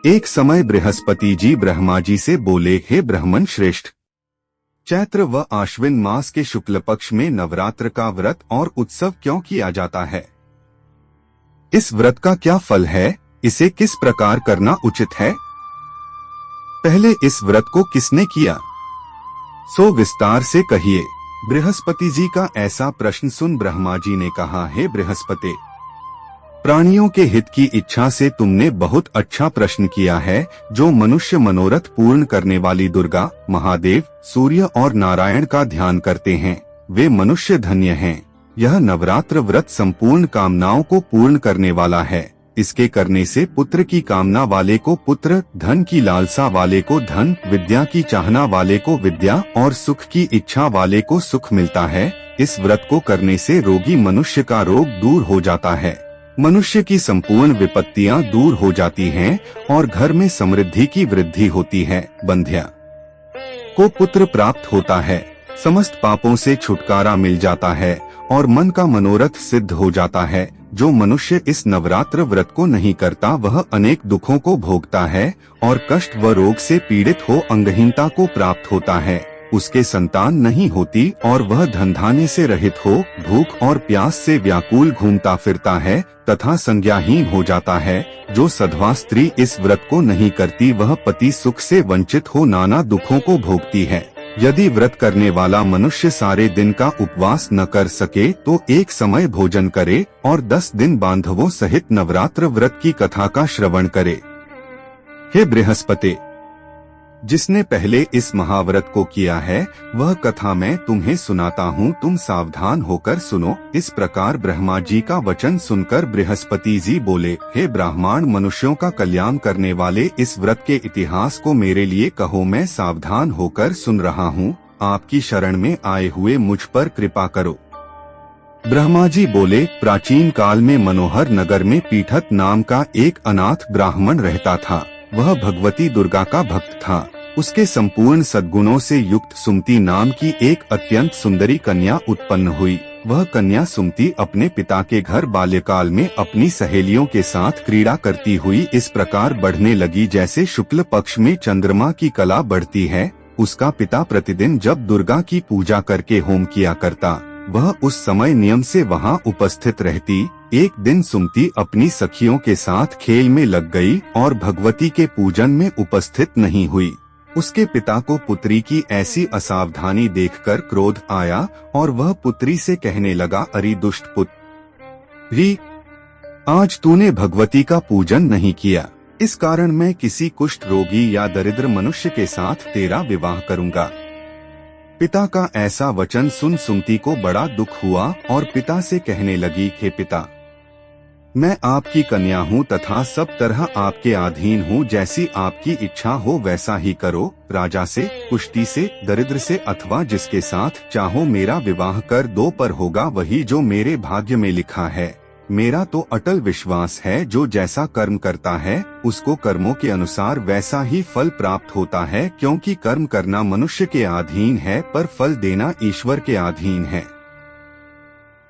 एक समय बृहस्पति जी ब्रह्मा जी से बोले, हे ब्राह्मण श्रेष्ठ, चैत्र व आश्विन मास के शुक्ल पक्ष में नवरात्र का व्रत और उत्सव क्यों किया जाता है? इस व्रत का क्या फल है? इसे किस प्रकार करना उचित है? पहले इस व्रत को किसने किया, सो विस्तार से कहिए। बृहस्पति जी का ऐसा प्रश्न सुन ब्रह्मा जी ने कहा, हे बृहस्पति, प्राणियों के हित की इच्छा से तुमने बहुत अच्छा प्रश्न किया है। जो मनुष्य मनोरथ पूर्ण करने वाली दुर्गा, महादेव, सूर्य और नारायण का ध्यान करते हैं, वे मनुष्य धन्य हैं। यह नवरात्र व्रत संपूर्ण कामनाओं को पूर्ण करने वाला है। इसके करने से पुत्र की कामना वाले को पुत्र, धन की लालसा वाले को धन, विद्या की चाहना वाले को विद्या और सुख की इच्छा वाले को सुख मिलता है। इस व्रत को करने से रोगी मनुष्य का रोग दूर हो जाता है, मनुष्य की संपूर्ण विपत्तियां दूर हो जाती हैं और घर में समृद्धि की वृद्धि होती है। बंध्या को पुत्र प्राप्त होता है, समस्त पापों से छुटकारा मिल जाता है और मन का मनोरथ सिद्ध हो जाता है। जो मनुष्य इस नवरात्र व्रत को नहीं करता वह अनेक दुखों को भोगता है और कष्ट व रोग से पीड़ित हो अंगहीनता को प्राप्त होता है। उसके संतान नहीं होती और वह धनधान्य से रहित हो भूख और प्यास से व्याकुल घूमता फिरता है तथा संज्ञाहीन हो जाता है। जो सधवा स्त्री इस व्रत को नहीं करती वह पति सुख से वंचित हो नाना दुखों को भोगती है। यदि व्रत करने वाला मनुष्य सारे दिन का उपवास न कर सके तो एक समय भोजन करे और 10 दिन बांधवों सहित नवरात्र व्रत की कथा का श्रवण करे। हे बृहस्पति, जिसने पहले इस महाव्रत को किया है वह कथा मैं तुम्हें सुनाता हूँ, तुम सावधान होकर सुनो। इस प्रकार ब्रह्मा जी का वचन सुनकर बृहस्पति जी बोले, हे ब्राह्मण, मनुष्यों का कल्याण करने वाले इस व्रत के इतिहास को मेरे लिए कहो। मैं सावधान होकर सुन रहा हूँ, आपकी शरण में आए हुए मुझ पर कृपा करो। ब्रह्मा जी बोले, प्राचीन काल में मनोहर नगर में पीठत नाम का एक अनाथ ब्राह्मण रहता था। वह भगवती दुर्गा का भक्त था। उसके संपूर्ण सद्गुणों से युक्त सुमति नाम की एक अत्यंत सुंदरी कन्या उत्पन्न हुई। वह कन्या सुमति अपने पिता के घर बाल्यकाल में अपनी सहेलियों के साथ क्रीड़ा करती हुई इस प्रकार बढ़ने लगी जैसे शुक्ल पक्ष में चंद्रमा की कला बढ़ती है। उसका पिता प्रतिदिन जब दुर्गा की पूजा करके होम किया करता, वह उस समय नियम से वहां उपस्थित रहती। एक दिन सुमति अपनी सखियों के साथ खेल में लग गई और भगवती के पूजन में उपस्थित नहीं हुई। उसके पिता को पुत्री की ऐसी असावधानी देखकर क्रोध आया और वह पुत्री से कहने लगा, अरे दुष्ट पुत्री, आज तूने भगवती का पूजन नहीं किया, इस कारण मैं किसी कुष्ठ रोगी या दरिद्र मनुष्य के साथ तेरा विवाह करूंगा। पिता का ऐसा वचन सुन सुमति को बड़ा दुख हुआ और पिता से कहने लगी, हे पिता, मैं आपकी कन्या हूँ तथा सब तरह आपके अधीन हूँ। जैसी आपकी इच्छा हो वैसा ही करो। राजा से, कुष्ठी से, दरिद्र से अथवा जिसके साथ चाहो मेरा विवाह कर दो, पर होगा वही जो मेरे भाग्य में लिखा है। मेरा तो अटल विश्वास है, जो जैसा कर्म करता है उसको कर्मों के अनुसार वैसा ही फल प्राप्त होता है, क्योंकि कर्म करना मनुष्य के अधीन है पर फल देना ईश्वर के अधीन है।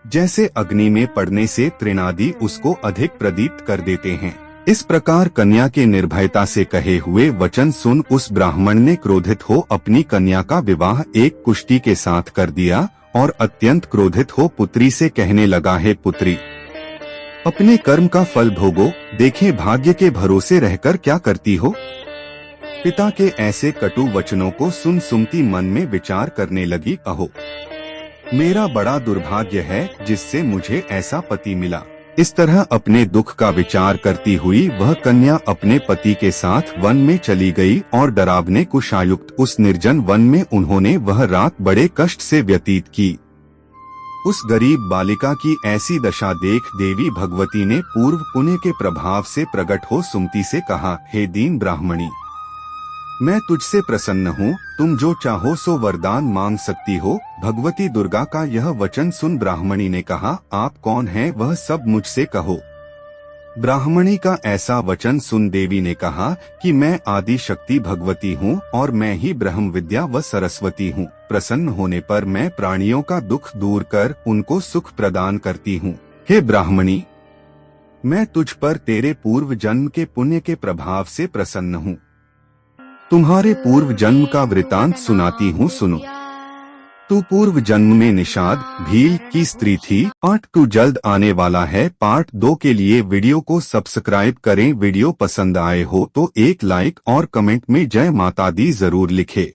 जैसे अग्नि में पड़ने से तृणादि उसको अधिक प्रदीप्त कर देते हैं, इस प्रकार कन्या के निर्भयता से कहे हुए वचन सुन उस ब्राह्मण ने क्रोधित हो अपनी कन्या का विवाह एक कुष्ठी के साथ कर दिया और अत्यंत क्रोधित हो पुत्री से कहने लगा, हे पुत्री, अपने कर्म का फल भोगो, देखें भाग्य के भरोसे रहकर क्या करती हो। पिता के ऐसे कटु वचनों को सुन सुमति मन में विचार करने लगी, अहो, मेरा बड़ा दुर्भाग्य है जिससे मुझे ऐसा पति मिला। इस तरह अपने दुख का विचार करती हुई वह कन्या अपने पति के साथ वन में चली गई और डरावने कुशायुक्त उस निर्जन वन में उन्होंने वह रात बड़े कष्ट से व्यतीत की। उस गरीब बालिका की ऐसी दशा देख देवी भगवती ने पूर्व पुण्य के प्रभाव से प्रकट हो सुमति से कहा, हे दीन ब्राह्मणी, मैं तुझसे प्रसन्न हूँ, तुम जो चाहो सो वरदान मांग सकती हो। भगवती दुर्गा का यह वचन सुन ब्राह्मणी ने कहा, आप कौन हैं वह सब मुझसे कहो। ब्राह्मणी का ऐसा वचन सुन देवी ने कहा कि मैं आदि शक्ति भगवती हूँ और मैं ही ब्रह्म विद्या व सरस्वती हूँ। प्रसन्न होने पर मैं प्राणियों का दुख दूर कर उनको सुख प्रदान करती हूँ। हे ब्राह्मणी, मैं तुझ पर तेरे पूर्व जन्म के पुण्य के प्रभाव से प्रसन्न हूँ। तुम्हारे पूर्व जन्म का वृतांत सुनाती हूँ, सुनो। तू पूर्व जन्म में निषाद भील की स्त्री थी। पार्ट 2 जल्द आने वाला है। पार्ट 2 के लिए वीडियो को सब्सक्राइब करें। वीडियो पसंद आए हो तो एक लाइक और कमेंट में जय माता दी जरूर लिखे।